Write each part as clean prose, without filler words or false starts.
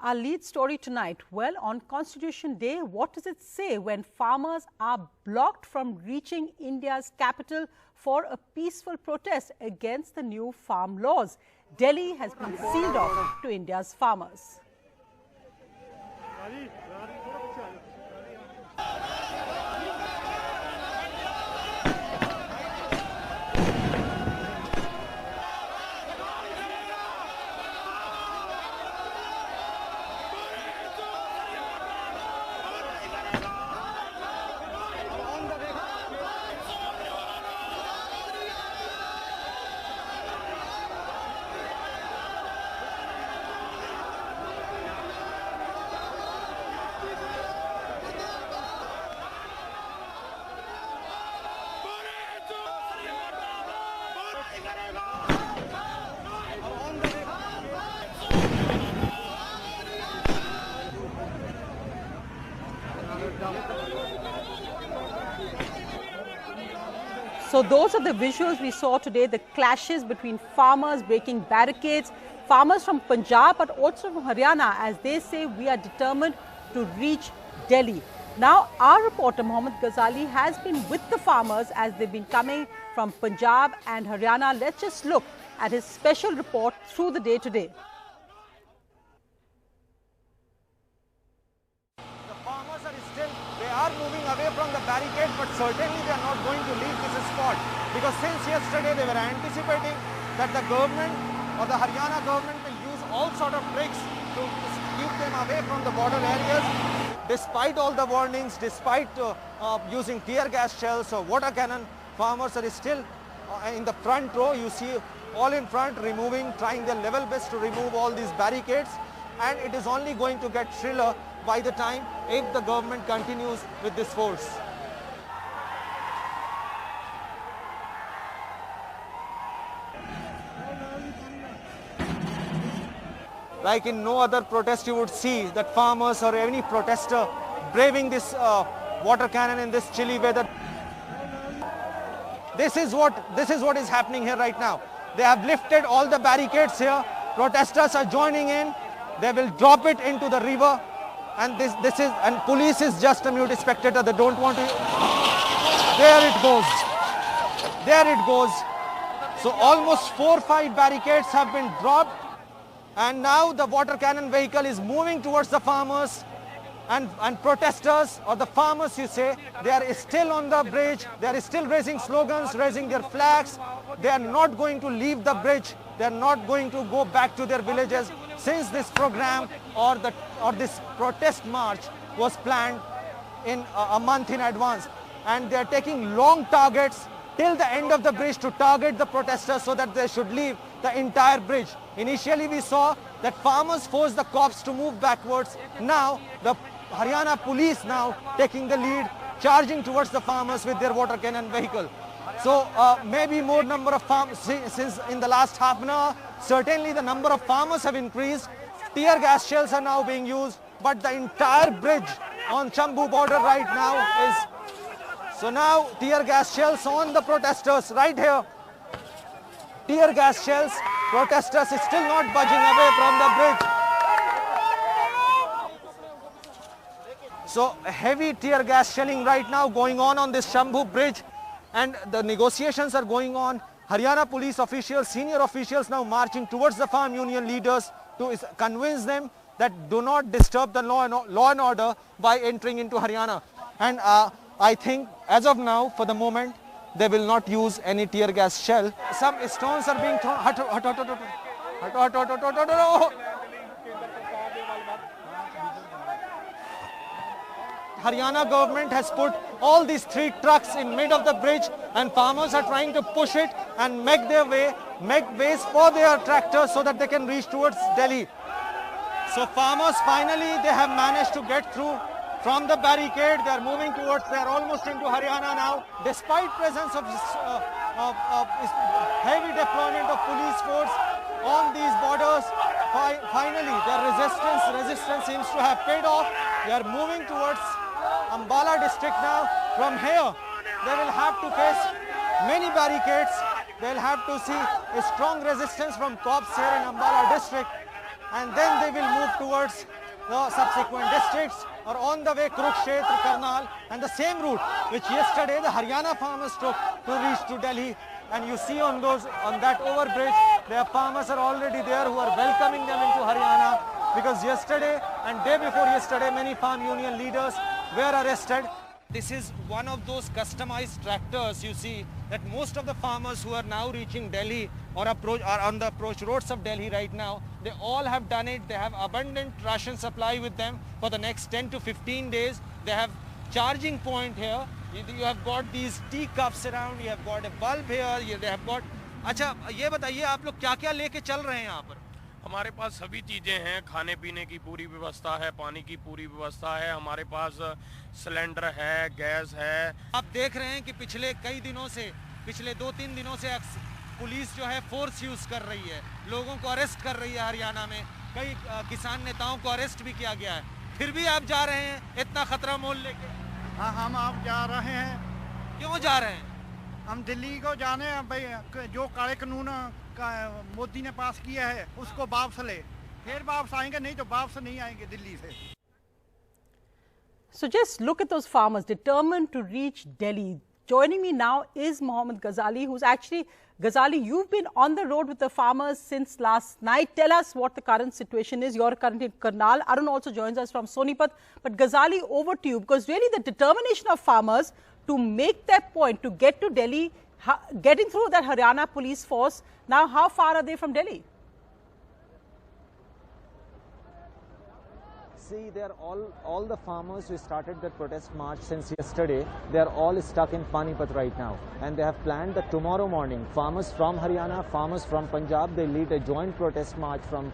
Our lead story tonight, well, on Constitution Day, what does it say when farmers are blocked from reaching India's capital for a peaceful protest against the new farm laws? Delhi has been sealed off to India's farmers. So those are the visuals we saw today, the clashes between farmers breaking barricades, farmers from Punjab but also from Haryana, as they say we are determined to reach Delhi. Now our reporter Mohammed Ghazali has been with the farmers as they've been coming from Punjab and Haryana. Let's just look at his special report through the day today. They are moving away from the barricade, but certainly they are not going to leave this spot, because since yesterday they were anticipating that the government or the Haryana government will use all sort of tricks to keep them away from the border areas. Despite all the warnings, despite using tear gas shells or water cannon, farmers are still in the front row. You see all in front trying their level best to remove all these barricades, and it is only going to get shriller by the time if the government continues with this force. Like in no other protest you would see that farmers or any protester braving this water cannon in this chilly weather. This is what is happening here right now. They have lifted all the barricades here. Protesters are joining in. They will drop it into the river. And and police is just a mute spectator. They don't want to. There it goes. There it goes. So almost 4 or 5 barricades have been dropped, and now the water cannon vehicle is moving towards the farmers and protesters, or the farmers you say, they are still on the bridge. They are still raising slogans, raising their flags. They are not going to leave the bridge. They are not going to go back to their villages, since this program or this protest march was planned in a month in advance, and they are taking long targets till the end of the bridge to target the protesters so that they should leave the entire bridge. Initially we saw that farmers forced the cops to move backwards. Now the Haryana police now taking the lead, charging towards the farmers with their water cannon vehicle. So maybe more number of farmers, since in the last half an hour, certainly the number of farmers have increased. Tear gas shells are now being used, but the entire bridge on Chambhu border right now is... So now tear gas shells on the protesters right here. Tear gas shells, protesters is still not budging away from the bridge. So heavy tear gas shelling right now going on this Chambhu bridge, and the negotiations are going on. Haryana police officials, senior officials now marching towards the farm union leaders to convince them that do not disturb the law and order by entering into Haryana. And I think as of now, for the moment, they will not use any tear gas shell. Some stones are being thrown. Haryana government has put all these 3 trucks in mid of the bridge, and farmers are trying to push it and make ways for their tractors so that they can reach towards Delhi. So farmers finally they have managed to get through from the barricade. They are moving towards, they are almost into Haryana now. Despite presence of heavy deployment of police force on these borders, finally their resistance seems to have paid off. They are moving towards Ambala district now. From here, they will have to face many barricades. They will have to see a strong resistance from cops here in Ambala district. and then they will move towards the subsequent districts or on the way Kurukshetra, Karnal, and the same route which yesterday the Haryana farmers took to reach to Delhi. And you see on that overbridge, their farmers are already there who are welcoming them into Haryana, because yesterday and day before yesterday many farm union leaders were arrested. This is one of those customized tractors you see that most of the farmers who are now reaching Delhi or are on the approach roads of Delhi right now, they all have done it. They have abundant ration supply with them for the next 10 to 15 days. They have charging point here. You have got these teacups around, you have got a bulb here, they have got... अच्छा ये बताइए आप लोग क्या क्या लेके चल रहे हैं यहाँ पर? हमारे पास सभी चीज़ें हैं, खाने पीने की पूरी व्यवस्था है, पानी की पूरी व्यवस्था है, हमारे पास सिलेंडर है, गैस है। आप देख रहे हैं कि पिछले कई दिनों से, पिछले 2-3 दिनों से पुलिस जो है फोर्स यूज कर रही है, लोगों को अरेस्ट कर रही है। हरियाणा में कई किसान नेताओं को अरेस्ट भी किया गया है, फिर भी आप जा रहे हैं इतना खतरा मोल लेके? हाँ, हम आप जा रहे हैं। क्यों जा रहे हैं? हम दिल्ली को जाने हैं भाई, जो काले कानून का मोदी ने पास किया है उसको वापस ले, फिर वापस आएंगे, नहीं तो वापस नहीं आएंगे दिल्ली से। So just look at those farmers determined to reach Delhi. Joining me now is Mohammed Ghazali, who's actually, Ghazali, you've been on the road with the farmers since last night. Tell us what the current situation is. You're currently in Karnal. Arun also joins us from Sonipat. But Ghazali, over to you, because really the determination of farmers to make their point, to get to Delhi, getting through that Haryana police force, now how far are they from Delhi? See, they are all the farmers who started the protest march since yesterday, they are all stuck in Panipat right now. And they have planned that tomorrow morning, farmers from Haryana, farmers from Punjab, they lead a joint protest march from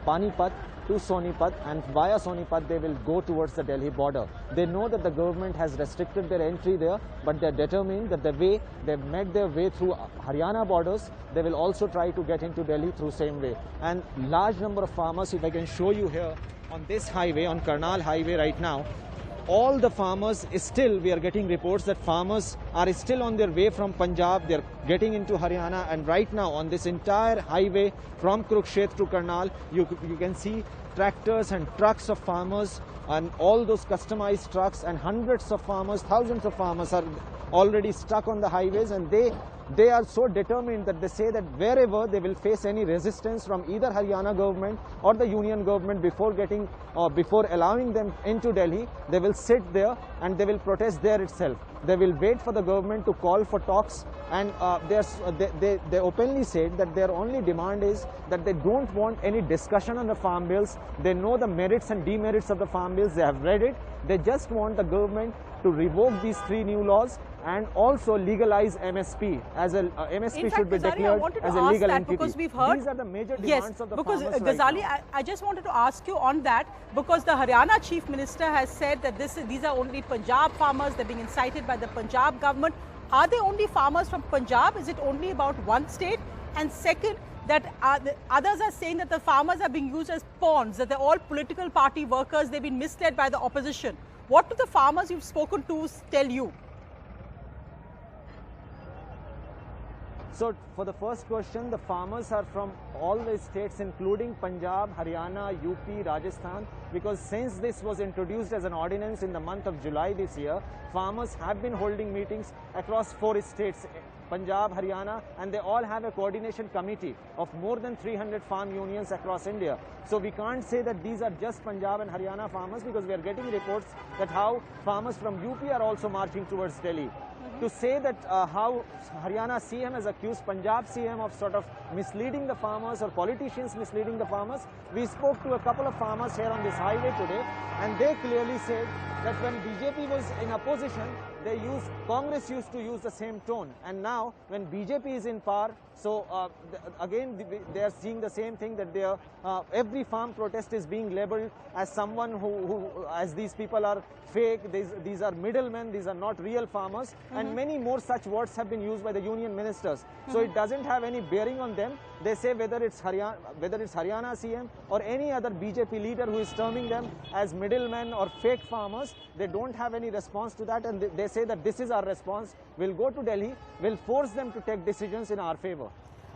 Panipat to Sonipat, and via Sonipat they will go towards the Delhi border. They know that the government has restricted their entry there, but they are determined that the way they've made their way through Haryana borders, they will also try to get into Delhi through same way. And large number of farmers, if I can show you here, on this highway, on Karnal highway right now, all the farmers still, we are getting reports that farmers are still on their way from Punjab, they are getting into Haryana, and right now on this entire highway from Kurukshetra to Karnal, you can see tractors and trucks of farmers and all those customized trucks, and hundreds of farmers, thousands of farmers are already stuck on the highways, and they are so determined that they say that wherever they will face any resistance from either Haryana government or the union government before allowing them into Delhi, they will sit there and they will protest there itself. They will wait for the government to call for talks, and they openly said that their only demand is that they don't want any discussion on the farm bills. They know the merits and demerits of the farm bills, they have read it. They just want the government to revoke these 3 new laws and also legalize MSP. As a MSP should be declared as a legal entity. Because we've heard, these are the major demands of the farmers right Ghazali, now. I just wanted to ask you on that, because the Haryana Chief Minister has said that these are only Punjab farmers, they're being incited by the Punjab government. Are they only farmers from Punjab? Is it only about one state? And second, that others are saying that the farmers are being used as pawns, that they're all political party workers, they've been misled by the opposition. What do the farmers you've spoken to tell you? So for the first question, the farmers are from all the states including Punjab, Haryana, UP, Rajasthan, because since this was introduced as an ordinance in the month of July this year, farmers have been holding meetings across 4 states, Punjab, Haryana, and they all have a coordination committee of more than 300 farm unions across India. So we can't say that these are just Punjab and Haryana farmers, because we are getting reports that how farmers from UP are also marching towards Delhi. To say that how Haryana CM has accused Punjab CM of sort of misleading the farmers or politicians misleading the farmers, we spoke to a couple of farmers here on this highway today, and they clearly said that when BJP was in opposition, Congress used to use the same tone, and now when BJP is in power, so again they are seeing the same thing, that every farm protest is being labelled as someone as these people are fake, these are middlemen, these are not real farmers, and many more such words have been used by the union ministers. So it doesn't have any bearing on them. They say whether it's Haryana CM or any other BJP leader who is terming them as middlemen or fake farmers, they don't have any response to that, and they say that this is our response. We'll go to Delhi, we'll force them to take decisions in our favor.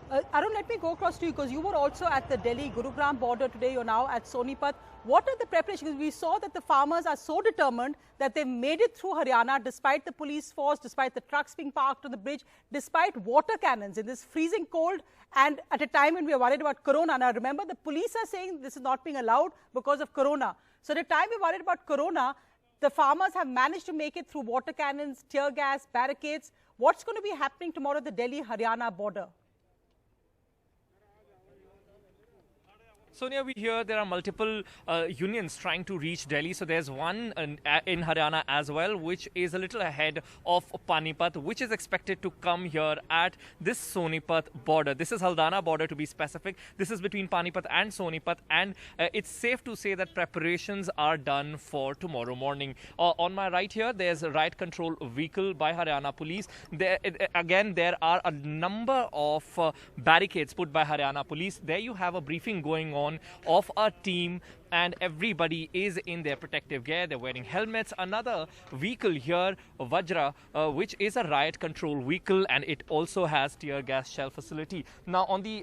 Arun, let me go across to you because you were also at the Delhi-Gurugram border today. You're now at Sonipat. What are the preparations? Because we saw that the farmers are so determined that they made it through Haryana despite the police force, despite the trucks being parked on the bridge, despite water cannons in this freezing cold and at a time when we are worried about corona. Now, remember, the police are saying this is not being allowed because of corona. So at a time we're worried about corona, the farmers have managed to make it through water cannons, tear gas, barricades. What's going to be happening tomorrow at the Delhi-Haryana border? Sonia, we hear there are multiple unions trying to reach Delhi. So there's one in Haryana as well, which is a little ahead of Panipat, which is expected to come here at this Sonipat border. This is Haldana border to be specific. This is between Panipat and Sonipat, and it's safe to say that preparations are done for tomorrow morning. On my right here, there's a riot control vehicle by Haryana police. There are a number of barricades put by Haryana police. There you have a briefing going on of a team, and everybody is in their protective gear. They're wearing helmets. Another vehicle here, Vajra, which is a riot control vehicle, and it also has tear gas shell facility. Now, on the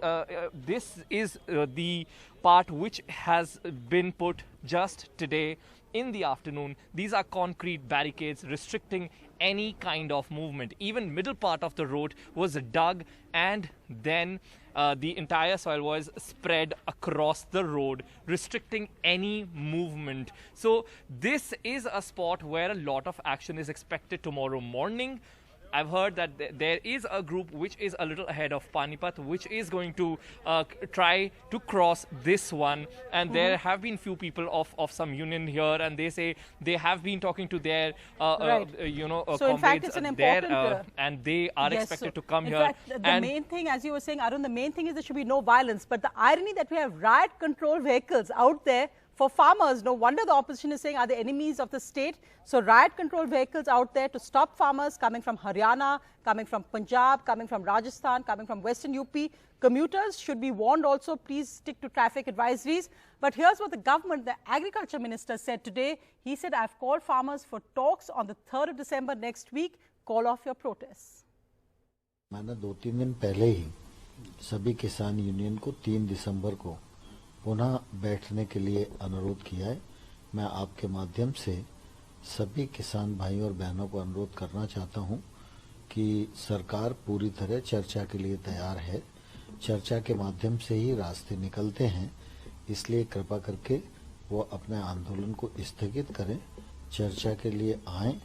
this is the part which has been put just today in the afternoon. These are concrete barricades restricting any kind of movement. Even middle part of the road was dug, and then the entire soil was spread across the road, restricting any movement. So this is a spot where a lot of action is expected tomorrow morning. I've heard that there is a group which is a little ahead of Panipat, which is going to try to cross this one. And there have been few people of some union here, and they say they have been talking to their, so comrades in fact, it's an important, there, and they are expected to come here. In fact, the main thing, as you were saying, Arun, the main thing is there should be no violence. But the irony that we have riot control vehicles out there for farmers, no wonder the opposition is saying, are they enemies of the state? So riot control vehicles out there to stop farmers coming from Haryana, coming from Punjab, coming from Rajasthan, coming from Western UP. Commuters should be warned also, please stick to traffic advisories. But here's what the government, the agriculture minister said today. He said, I've called farmers for talks on the 3rd of December next week. Call off your protests. मैंने 2-3 दिन पहले ही सभी किसान union को 3 दिसंबर को पुनः बैठने के लिए अनुरोध किया है। मैं आपके माध्यम से सभी किसान भाई और बहनों को अनुरोध करना चाहता हूं कि सरकार पूरी तरह चर्चा के लिए तैयार है। चर्चा के माध्यम से ही रास्ते निकलते हैं, इसलिए कृपा करके वो अपने आंदोलन को स्थगित करें, चर्चा के लिए आएं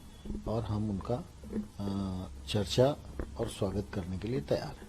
और हम उनका चर्चा और स्वागत करने के लिए तैयार हैं।